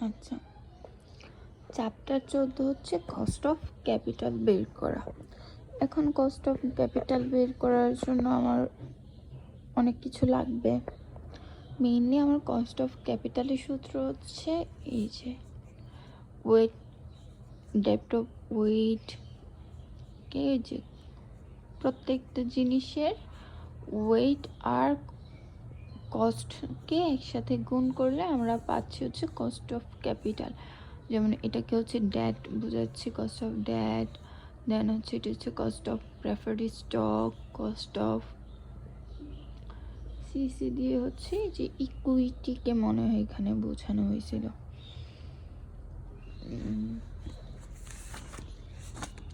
আচ্ছা, চ্যাপ্টার 14 হচ্ছে cost of capital বের করা। এখন কস্ট অফ ক্যাপিটাল বের করার জন্য আমার অনেক কিছু লাগবে। মেইনলি আমার কস্ট অফ ক্যাপিটালের সূত্র হচ্ছে এই যে ওয়েট, ডেপ্ট অফ ওয়েট কে, যে প্রত্যেকটা জিনিসের ওয়েট আর কস্টকে একসাথে গুণ করলে আমরা পাচ্ছি হচ্ছে কস্ট অফ ক্যাপিটাল। যেমন এটাকে হচ্ছে ডেট বোঝাচ্ছি, কস্ট অফ ডেট। দেন হচ্ছে এটা হচ্ছে cost of preferred stock, cost of CC দিয়ে হচ্ছে যে ইকুইটিকে মনে হয় এখানে বোঝানো হয়েছিল।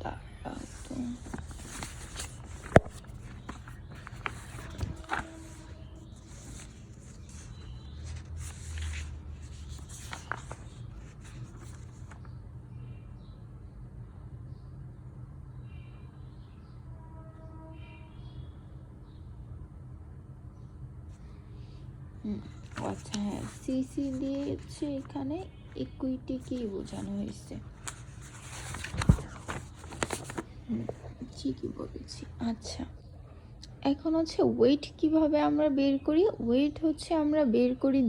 তারা তো আচ্ছা হ্যাঁ, সিসি দিয়ে হচ্ছে এখানে ইকুইটিকেই বোঝানো হয়েছে। ঠিকই বলেছি। আচ্ছা, এখন হচ্ছে ওয়েট কিভাবে আমরা বের করি। ওয়েট হচ্ছে আমরা বের করি,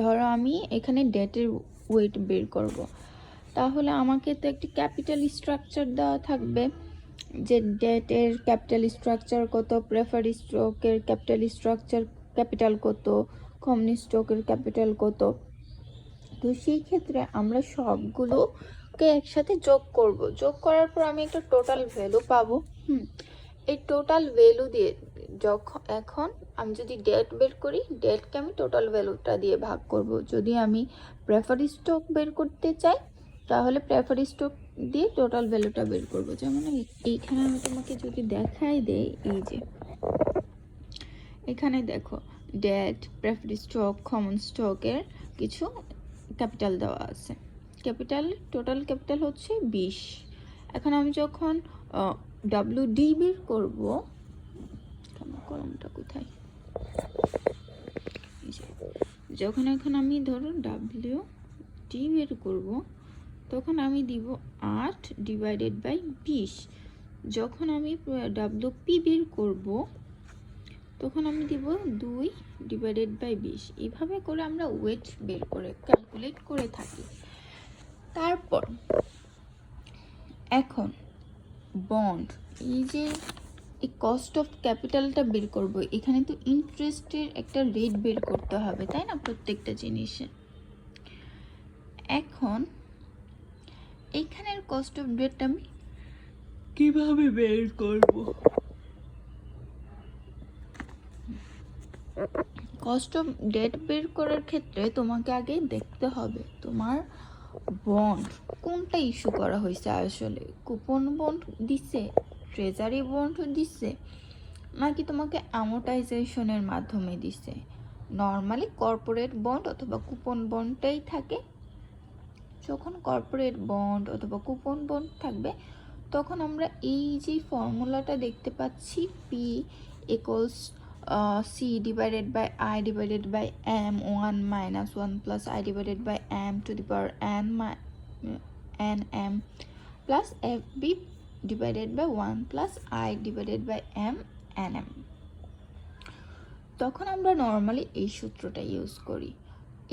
ধরো আমি এখানে ডেটের ওয়েট বের করব, তাহলে আমাকে তো একটি ক্যাপিটাল স্ট্রাকচার দেওয়া থাকবে, যে ডেটের ক্যাপিটাল স্ট্রাকচার কত, প্রেফার্ড স্টকের ক্যাপিটাল স্ট্রাকচার ক্যাপিটাল কত, কমন স্টকের ক্যাপিটাল কত। তো সেই ক্ষেত্রে আমরা সবগুলোকে একসাথে যোগ করব। যোগ করার পর আমি একটা টোটাল ভ্যালু পাবো। এই টোটাল ভ্যালু দিয়ে এখন আমি যদি ডেট বের করি, ডেটকে আমি টোটাল ভ্যালুটা দিয়ে ভাগ করব। যদি আমি প্রেফার্ড স্টক বের করতে চাই, তাহলে প্রেফার্ড স্টক দিয়ে টোটাল ভ্যালুটা বের করব। যেমন এইখানে আমি তোমাকে যদি দেখাই দেই, এই যে এখানে দেখো ডেট, প্রেফার্ড স্টক, কমন স্টকের কিছু ক্যাপিটাল দেওয়া আছে। ক্যাপিটাল, টোটাল ক্যাপিটাল হচ্ছে 20। এখন আমি যখন ডি বের করব, কলমটা কোথায়, যখন এখন আমি ধরো ডি বের করব, তখন আমি দিব 8 ডিভাইডেড বাই 20। যখন আমি পি বের করব, তখন আমি দিব 2 ডিভাইডেড বাই 20। এইভাবে করে আমরা ওয়েট বের করে ক্যালকুলেট করে থাকি। তারপর এখন বন্ড, এই যে এই কস্ট অফ ক্যাপিটালটা বের করব, এখানে তো ইন্টারেস্টের একটা রেট বের করতে হবে, তাই না, প্রত্যেকটা জিনিসে। এখন এইখানের কস্ট অফ ডেটটা আমি কিভাবে বের করব। কস্ট অফ ডেট বের করার ক্ষেত্রে তোমাকে আগে দেখতে হবে তোমার বন্ড কোনটা ইস্যু করা হয়েছে। আসলে কুপন বন্ড দিছে, ট্রেজারি বন্ড দিছে, নাকি তোমাকে অ্যামোর্টাইজেশনের মাধ্যমে দিছে। নর্মালি কর্পোরেট বন্ড অথবা কুপন বন্ডটাই থাকে। যখন কর্পোরেট বন্ড অথবা কুপন বন্ড থাকবে, তখন আমরা এই যে ফর্মুলাটা দেখতে পাচ্ছি, P equals C divided by I divided by M 1 minus 1 plus I divided by M to the power N M plus F B divided by 1 plus I divided by M N M. তখন আমরা normally এই সূত্রটা use করি।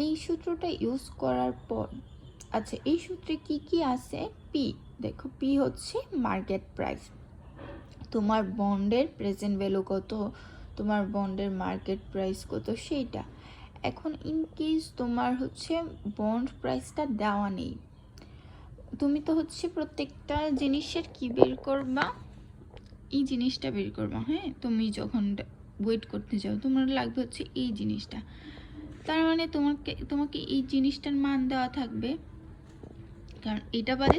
এই সূত্রটা use করার পর, আচ্ছা এই সূত্রে কি কি আছে, পি দেখো, পি হচ্ছে মার্কেট প্রাইস, তোমার বন্ডের প্রেজেন্ট ভ্যালু কত, তোমার বন্ডের মার্কেট প্রাইস কত সেইটা। এখন ইন কেস তোমার হচ্ছে বন্ড প্রাইসটা দেওয়া নেই, তুমি তো হচ্ছে প্রত্যেকটা জিনিসের কি বের করবা, এই জিনিসটা বের করবা। হ্যাঁ, তুমি যখন ওয়েট করতে যাও তোমার লাগবে হচ্ছে এই জিনিসটা, তার মানে তোমাকে এই জিনিসটার মান দেওয়া থাকবে। কারণ এটা বাদে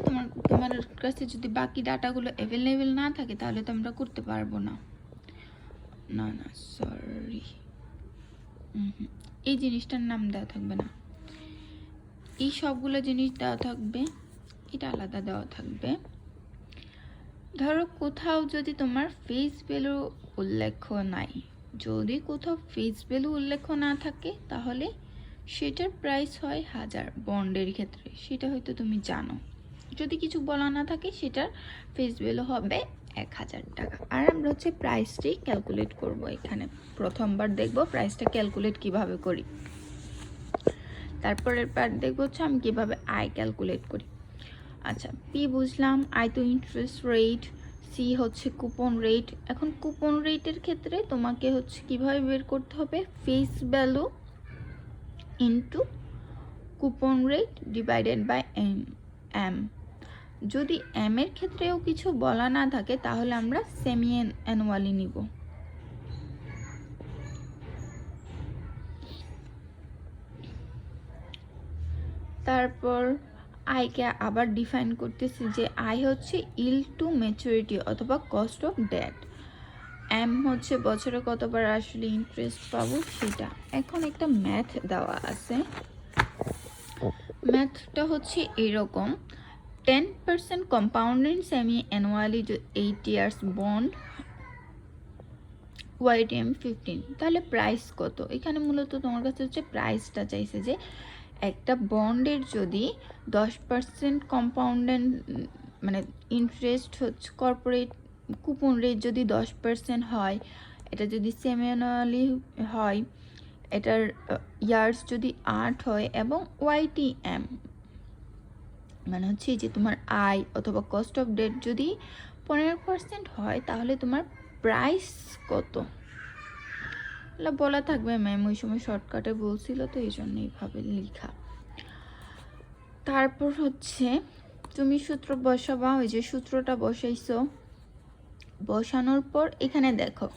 তোমার কাছে যদি বাকি ডাটাগুলো অ্যাভেলেবেল না থাকে, তাহলে তো আমরা করতে পারবো না। না না সরি, এই জিনিসটার নাম দেওয়া থাকবে না, এই সবগুলো জিনিস দেওয়া থাকবে, এটা আলাদা দেওয়া থাকবে। ধরো কোথাও যদি তোমার ফেস ভ্যালু উল্লেখ নাই, যদি কোথাও ফেস ভ্যালু উল্লেখ না থাকে, তাহলে সেটার প্রাইস হয় 1000 বন্ডের ক্ষেত্রে, সেটা হয়তো তুমি জানো। যদি কিছু বলা না থাকে সেটার ফেস ভ্যালু হবে 1000 টাকা। আর আমরা হচ্ছে প্রাইসটি ক্যালকুলেট করব। এখানে প্রথমবার দেখব প্রাইসটা ক্যালকুলেট কিভাবে করি, তারপরের পার্ট দেখব হচ্ছে আমি কিভাবে আয় ক্যালকুলেট করি। আচ্ছা, পি বুঝলাম, আই তো ইন্টারেস্ট রেট, সি হচ্ছে কুপন রেট। এখন কুপন রেটের ক্ষেত্রে তোমাকে হচ্ছে কিভাবে বের করতে হবে, face value into coupon rate divided by M. যদি এম এর ক্ষেত্রেও কিছু বলা না থাকে তাহলে আমরা সেমি অ্যানুয়ালি নিব। তারপর আয়কে আবার ডিফাইন করতেছি যে আয় হচ্ছে ইল্ড টু ম্যাচুরিটি অথবা কস্ট অফ ডেট। এম হচ্ছে বছরে কতবার আসলে ইন্টারেস্ট পাবো সেটা। এখন একটা ম্যাথ দেওয়া আছে, ম্যাথটা হচ্ছে এরকম, 10% compounding semi annually 8 years bond YTM 15, তাহলে প্রাইস কত? এখানে মূলত তোমার কাছে হচ্ছে প্রাইসটা চাইছে যে একটা বন্ডের যদি 10% কম্পাউন্ডেন্ট মানে ইন্টারেস্ট হচ্ছে কর্পোরেট কুপন রেট যদি 10% হয়, এটা যদি সেমি অ্যানুয়ালি হয়, এটার ইয়ার্স যদি 8 হয় এবং ওয়াইটিএম মানে হচ্ছে যে তোমার আয় অথবা কস্ট অফ ডেট যদি 15% হয়, তাহলে তোমার প্রাইস কত বলা থাকবে। ম্যাম ওই সময় শর্টকাটে বলছিল তো এই জন্য এইভাবে লেখা। তারপর হচ্ছে তুমি সূত্র বসাবা, ওই যে সূত্রটা বসাইছো, বসানোর পর এখানে দেখো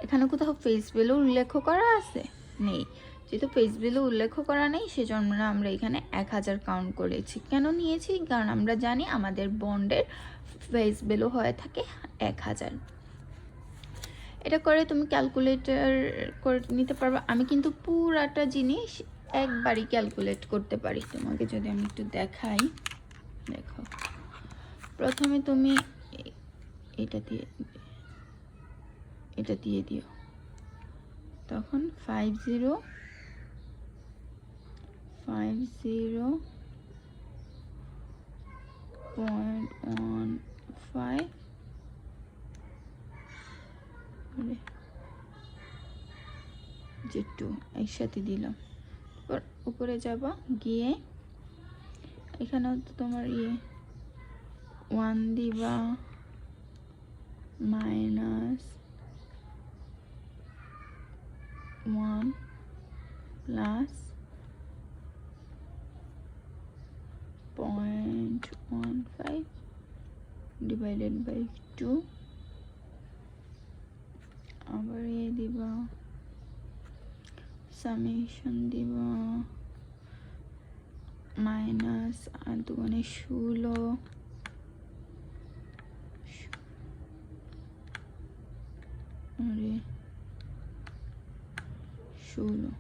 এখানে কোথাও ফেস ভ্যালু উল্লেখ করা আছে? নেই। যেহেতু ফেস ভ্যালু উল্লেখ করা নেই সেজন্য আমরা এখানে 1000 কাউন্ট করেছি। কেন নিয়েছি? কারণ আমরা জানি আমাদের বন্ডের ফেস ভ্যালু হয়ে থাকে 1000। এটা করে তুমি ক্যালকুলেটর করে নিতে পারবে। আমি কিন্তু পুরাটা জিনিস একবারই ক্যালকুলেট করতে পারি। তোমাকে যদি আমি একটু দেখাই, দেখো প্রথমে তুমি এটা দিয়ে দিও, তখন 50.15 যে 2 একসাথে দিলাম। উপরে যাবা, গিয়ে এখানে তো তোমার 1 দিবা, -1 প্লাস 0.15 ডিভাইডেড বাই 2, আবার দিবা, সামেশন দিবা, মাইনাস 8×16 16।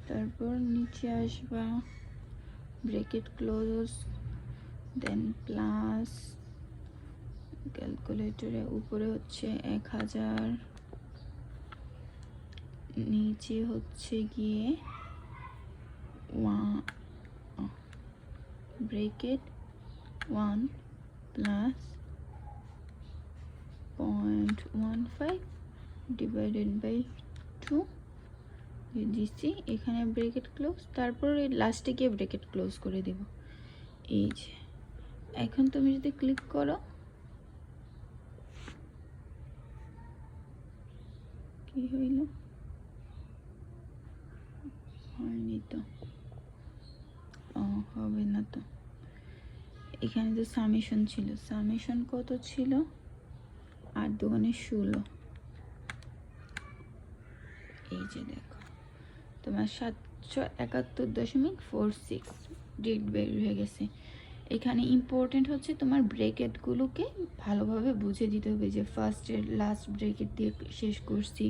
তারপর নিচে আসবা, ব্রেকেট ক্লোজ, দেন প্লাস, ক্যালকুলেটরে উপরে হচ্ছে 1000, নিচে হচ্ছে গিয়ে ব্রেকেট 1 প্লাস 0.15 ডিভাইডেড বাই 2 দিচ্ছি। এখানে ব্রেকেট ক্লোজ, তারপর লাস্টে গিয়ে ব্রেকেট ক্লোজ করে দেব। এই যে এখন তুমি যদি ক্লিক করো, কি হইল? হয়নি তো, হবে না তো। এখানে তো সামেশন ছিল, সামেশন কত ছিল? 8×16। এই যে দেখো তোমার 771.46 ডেট বের হয়ে গেছে। এখানে ইম্পর্টেন্ট হচ্ছে তোমার ব্রেকেটগুলোকে ভালোভাবে বুঝে দিতে হবে, যে ফার্স্টের লাস্ট ব্রেকেট দিয়ে শেষ করছি,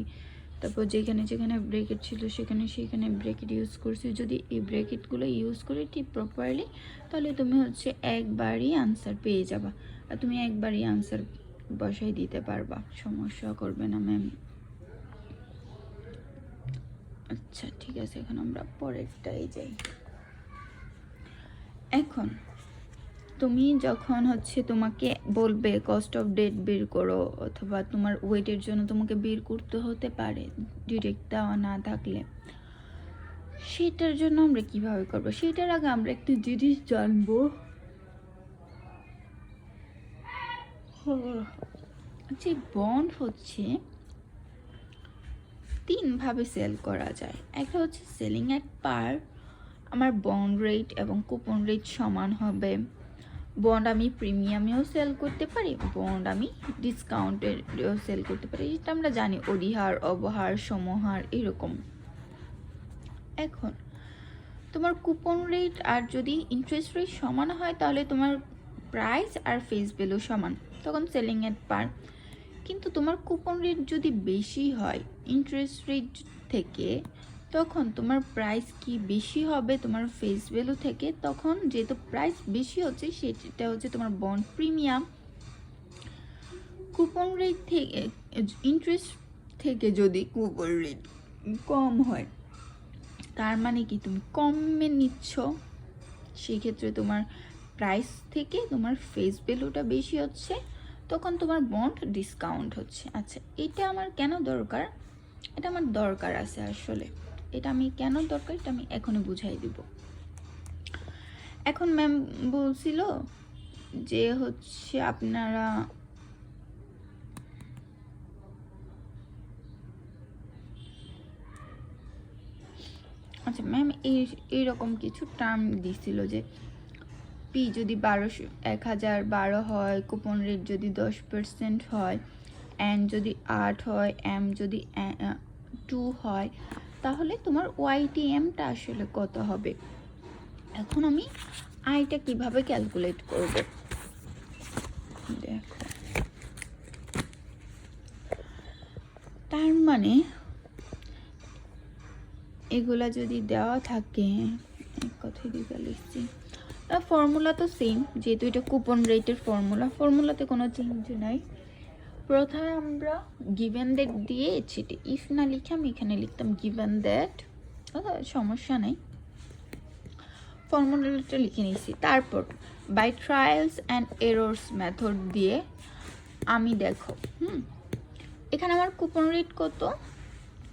তারপর যেখানে যেখানে ব্রেকেট ছিল সেখানে ব্রেকেট ইউজ করছি। যদি এই ব্রেকেটগুলো ইউজ করে ঠিক প্রপারলি, তাহলে তুমি হচ্ছে একবারই আনসার পেয়ে যাবা, আর তুমি একবারই আনসার বসাই দিতে পারবা, সমস্যা করবে না ম্যাম। আচ্ছা ঠিক আছে, এখন আমরা পরেরটাই যাই। এখন তুমি যখন হচ্ছে তোমাকে বলবে কস্ট অফ ডেট বের করো, অথবা তোমার ওয়েটের জন্য তোমাকে বের করতে হতে পারে ডিরেক্ট দেওয়া না থাকলে, সেটার জন্য আমরা কিভাবে করবো? সেটার আগে আমরা একটু জিনিস জানবো। যে বন্ড হচ্ছে 3 ভাবে সেল করা যায়। একটা হচ্ছে সেলিং অ্যাট পার, আমার বন্ড রেট এবং কুপন রেট সমান হবে। বন্ড আমি প্রিমিয়ামেও সেল করতে পারি, বন্ড আমি ডিসকাউন্টেও সেল করতে পারি, যেটা আমরা জানি অধিহার, অবহার, সমহার এরকম। এখন তোমার কুপন রেট আর যদি ইন্টারেস্ট রেট সমান হয় তাহলে তোমার প্রাইস আর ফেস ভ্যালু সমান, তখন সেলিং অ্যাট পার। কিন্তু তোমার কুপন রেট যদি বেশি হয় ইন্টারেস্ট রেট থেকে, তখন তোমার প্রাইস কি বেশি হবে তোমার ফেস ভ্যালু থেকে, তখন যেহেতু প্রাইস বেশি হচ্ছে সেটা হচ্ছে তোমার বন্ড প্রিমিয়াম। কুপন রেট থেকে ইন্টারেস্ট থেকে যদি কুপন রেট কম হয়, তার মানে কি তুমি কমে নিচ্ছ, সেক্ষেত্রে তোমার প্রাইস থেকে তোমার ফেস ভ্যালুটা বেশি হচ্ছে, তখন তোমার বন্ড ডিসকাউন্ট হচ্ছে। আচ্ছা এটা আমার কেন দরকার? এটা আমার দরকার আছে আসলে, এটা আমি কেন দরকার এটা আমি এখনই বুঝাই দিব। এখন ম্যাম বলছিল যে হচ্ছে আপনারা আচ্ছা ম্যাম এইরকম কিছু টার্ম দিছিল যে পি যদি 1012 হয়, কুপন রেট যদি 10% হয়, এন যদি 8 হয়, এম যদি 2 হয়, তাহলে তোমার ওয়াইটিএমটা আসলে কত হবে। এখন আমি আইটা কিভাবে ক্যালকুলেট করব? দেখো, তার মানে এগুলা যদি দেওয়া থাকে, এক কথায় দিতে লিখছি, ফর্মুলা তো সেম, যেহেতু এটা কুপন রেটের ফর্মুলাতে কোনো চেঞ্জ নাই। প্রথমে আমরা গিভেন দ্যাট দিয়ে সেটা ইফ না লিখে আমি এখানে লিখতাম গিভেন দ্যাট, সমস্যা নেই, ফর্মুলাটা লিখে নিয়েছি। তারপর by trials and errors method দিয়ে আমি দেখো এখানে আমার কুপন রেট কত,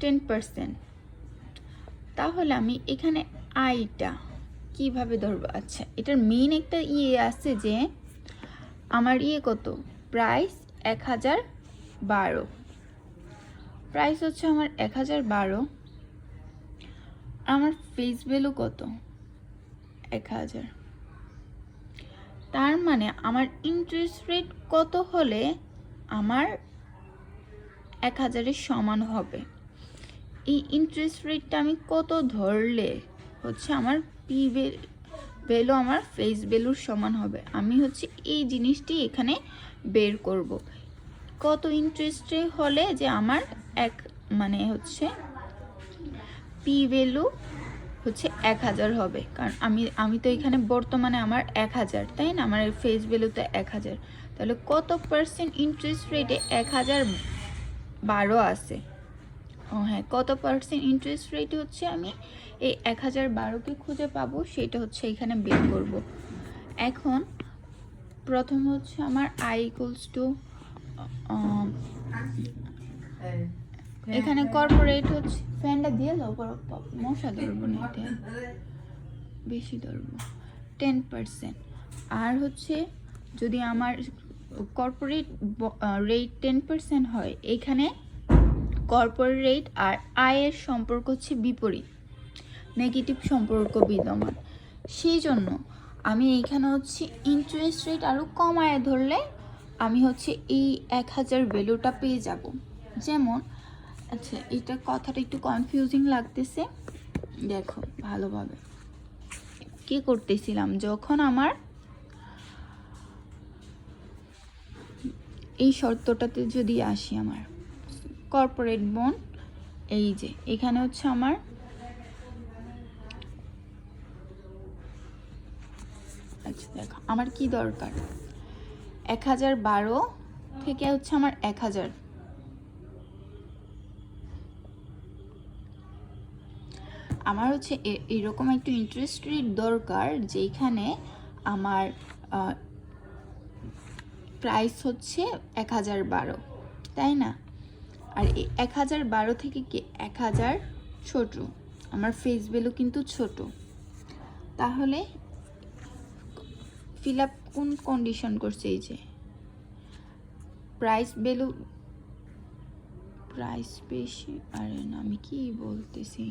10%, তাহলে আমি এখানে আইটা কিভাবে ধরবো? আচ্ছা এটার মেইন একটা আছে যে আমার কত, প্রাইস 1012, প্রাইস হচ্ছে আমার 1012, আমার ফেস ভ্যালু কত, 1000। তার মানে আমার ইন্টারেস্ট রেট কত হলে আমার 1000-এর সমান হবে। এই ইন্টারেস্ট রেটটা আমি কত ধরলে হচ্ছে আমার পি ভ্যালু আমার ফেস ভ্যালুর সমান হবে, আমি হচ্ছে এই জিনিসটি এখানে বের করব। কত ইন্টারেস্টে হলে যে আমার মানে হচ্ছে পি ভ্যালু হচ্ছে 1000 হবে, কারণ আমি তো এখানে বর্তমানে আমার 1000, তাই না, আমার ফেস ভ্যালুতে 1000, তাহলে কত পার্সেন্ট ইন্টারেস্ট রেটে 1012 আছে। ও হ্যাঁ, কত পার্সেন্ট ইন্টারেস্ট রেট হচ্ছে আমি এই 1012কে খুঁজে পাবো, সেটা হচ্ছে এখানে বের করব। এখন প্রথমে হচ্ছে আমার আই ইকুয়ালস টু, এখানে কর্পোরেট হচ্ছে, ফ্যানটা দিয়ে দাও, মশা ধরবো না, এটা বেশি ধরবো, 10%। আর হচ্ছে যদি আমার কর্পোরেট রেট 10% হয়, এখানে কর্পোরেট রেট আর আয়ের সম্পর্ক হচ্ছে বিপরীত, নেগেটিভ সম্পর্ক বিদ্যমান। সেই জন্য আমি এইখানে হচ্ছে ইন্টারেস্ট রেট আরও কম আয় ধরলে আমি হচ্ছে এই 1000 ভ্যালুটা পেয়ে যাব। যেমন আচ্ছা এটা কথাটা একটু কনফিউজিং লাগতেছে, দেখো ভালোভাবে কি করতেছিলাম, যখন আমার এই শর্তটাতে যদি আসি, আমার কর্পোরেট বন্ড, এই যে এখানে হচ্ছে আমার আচ্ছা দেখো আমার কি দরকার, 1012 থেকে হচ্ছে আমার 1000, আমার হচ্ছে এরকম একটু ইন্টারেস্ট রেট দরকার যেখানে আমার প্রাইস হচ্ছে 1012, তাই না? আর 1012 থেকে কি 1000 ছোট, আমার ফেস ভ্যালু কিন্তু ছোট। তাহলে ফিল আপ কোন কন্ডিশন করছে? এই যে প্রাইস ভ্যালু, প্রাইস বেশি, আরে না আমি কি বলতেছি,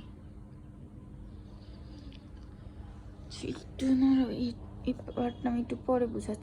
একটু না এই পার্টটা আমি একটু পরে বুঝাচ্ছি।